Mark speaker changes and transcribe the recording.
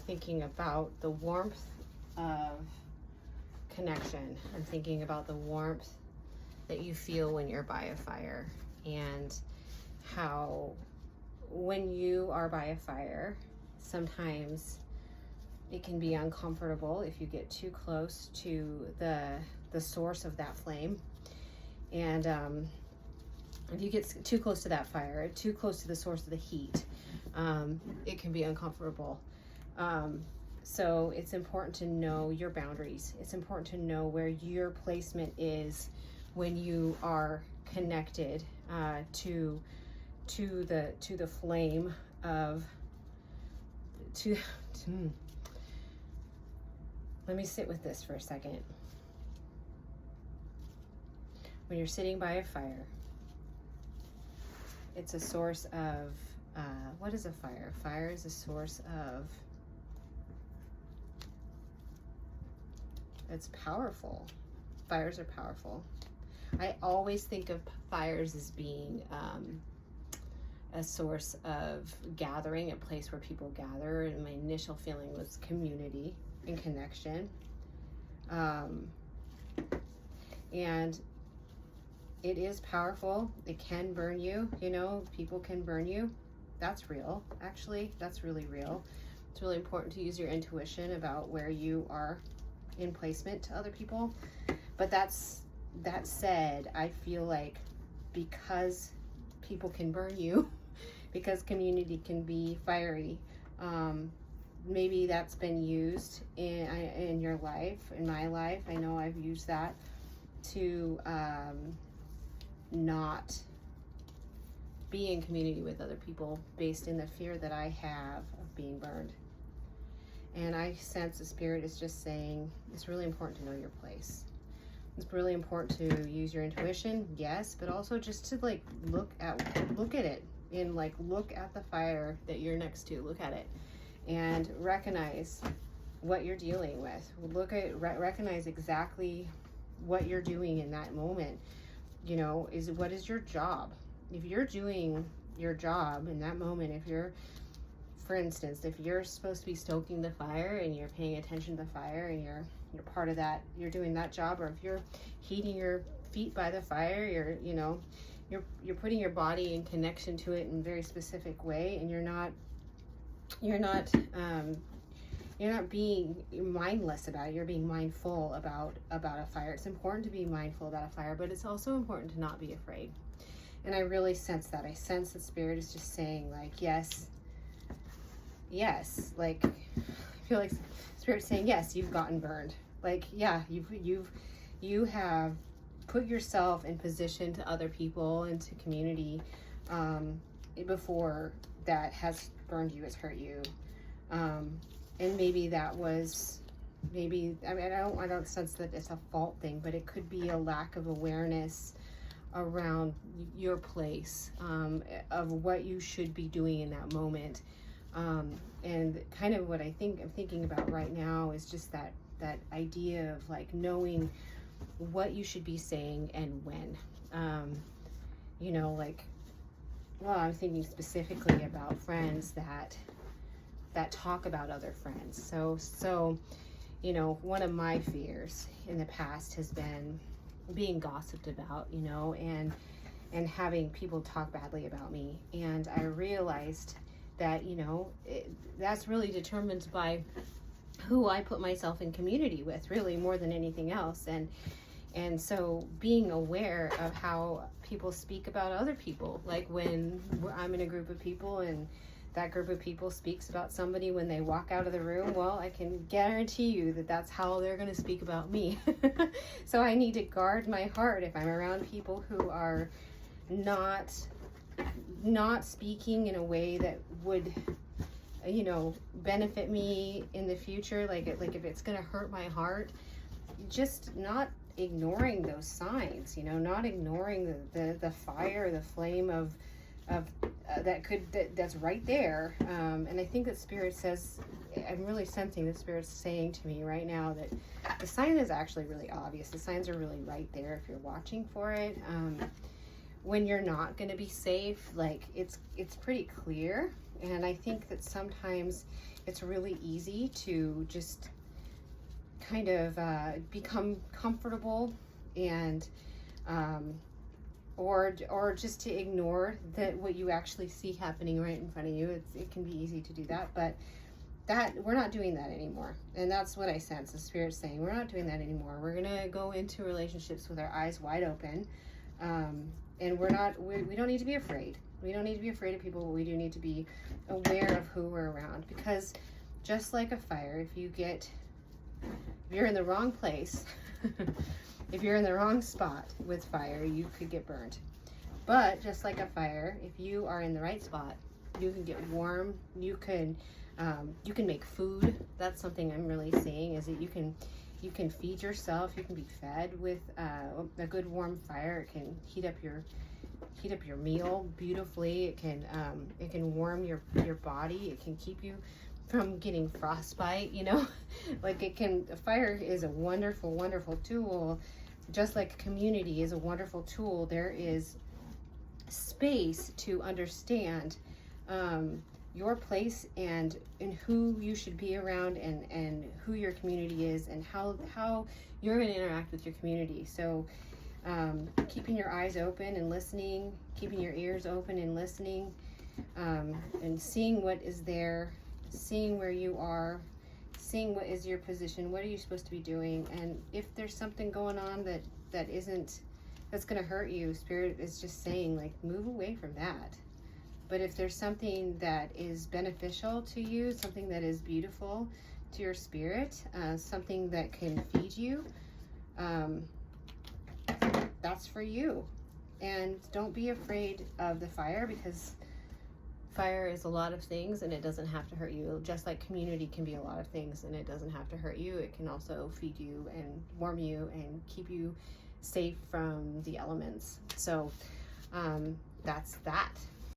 Speaker 1: thinking about the warmth of connection. I'm thinking about the warmth that you feel when you're by a fire, and how when you are by a fire, sometimes it can be uncomfortable if you get too close to the source of that flame. And if you get too close to that fire, too close to the source of the heat, it can be uncomfortable. So it's important to know your boundaries. It's important to know where your placement is when you are connected to the flame of Let me sit with this for a second. When you're sitting by a fire, it's a source of what is a fire? Fire is a source of, it's powerful. Fires are powerful. I always think of fires as being a source of gathering, a place where people gather, and my initial feeling was community and connection. And it is powerful. It can burn you, you know, people can burn you. That's real. Actually, that's really real. It's really important to use your intuition about where you are in placement to other people. But that said, I feel like because people can burn you, because community can be fiery, maybe that's been used in your life, in my life. I know I've used that to not be in community with other people based in the fear that I have of being burned. And I sense the Spirit is just saying it's really important to know your place. It's really important to use your intuition, yes, but also just to like look at it, and like look at the fire that you're next to, look at it, and recognize what you're dealing with. Recognize exactly what you're doing in that moment. You know, what is your job? If you're doing your job in that moment, if you're, for instance, if you're supposed to be stoking the fire and you're paying attention to the fire and you're part of that, you're doing that job, or if you're heating your feet by the fire, you're putting your body in connection to it in a very specific way, and you're not being mindless about it. You're being mindful about a fire. It's important to be mindful about a fire, but it's also important to not be afraid. And I really sense that. I sense that Spirit is just saying, like, yes, like, I feel like Spirit's saying, yes, you've gotten burned. Like, yeah, you have put yourself in position to other people and to community before that has burned you, has hurt you. And maybe that was, I don't sense that it's a fault thing, but it could be a lack of awareness around your place, of what you should be doing in that moment. And kind of what I'm thinking about right now is just that idea of like knowing what you should be saying and when. I'm thinking specifically about friends that talk about other friends. So, you know, one of my fears in the past has been being gossiped about, you know, and having people talk badly about me. And I realized that, you know, that's really determined by who I put myself in community with, really, more than anything else. And so being aware of how people speak about other people, like when I'm in a group of people and that group of people speaks about somebody when they walk out of the room, well, I can guarantee you that that's how they're going to speak about me. So I need to guard my heart if I'm around people who are not speaking in a way that would, you know, benefit me in the future. Like if it's going to hurt my heart, just not ignoring those signs, you know, not ignoring the fire, the flame of that's right there. And I think that Spirit says, I'm really sensing that Spirit's saying to me right now that the sign is actually really obvious. The signs are really right there if you're watching for it. When you're not going to be safe, like it's pretty clear. And I think that sometimes it's really easy to just kind of become comfortable and or just to ignore that what you actually see happening right in front of you. It can be easy to do that, but that we're not doing that anymore. And that's what I sense the Spirit saying. We're not doing that anymore. We're gonna go into relationships with our eyes wide open, and we don't need to be afraid. We don't need to be afraid of people, but we do need to be aware of who we're around, because just like a fire, if you're in the wrong place, if you're in the wrong spot with fire, you could get burned. But just like a fire, if you are in the right spot, you can get warm. You can make food. That's something I'm really seeing, is that you can feed yourself. You can be fed with a good warm fire. It can heat up your meal beautifully. It can warm your body. It can keep you from getting frostbite, like fire is a wonderful, wonderful tool. Just like community is a wonderful tool, there is space to understand your place and who you should be around, and who your community is, and how you're going to interact with your community. So keeping your eyes open and listening, keeping your ears open and listening, and seeing what is there, seeing where you are, seeing what is your position, what are you supposed to be doing, and if there's something going on that's going to hurt you, Spirit is just saying, like, move away from that. But if there's something that is beneficial to you, something that is beautiful to your spirit, something that can feed you, that's for you. And don't be afraid of the fire, because fire is a lot of things and it doesn't have to hurt you. Just like community can be a lot of things and it doesn't have to hurt you. It can also feed you and warm you and keep you safe from the elements. So that's that.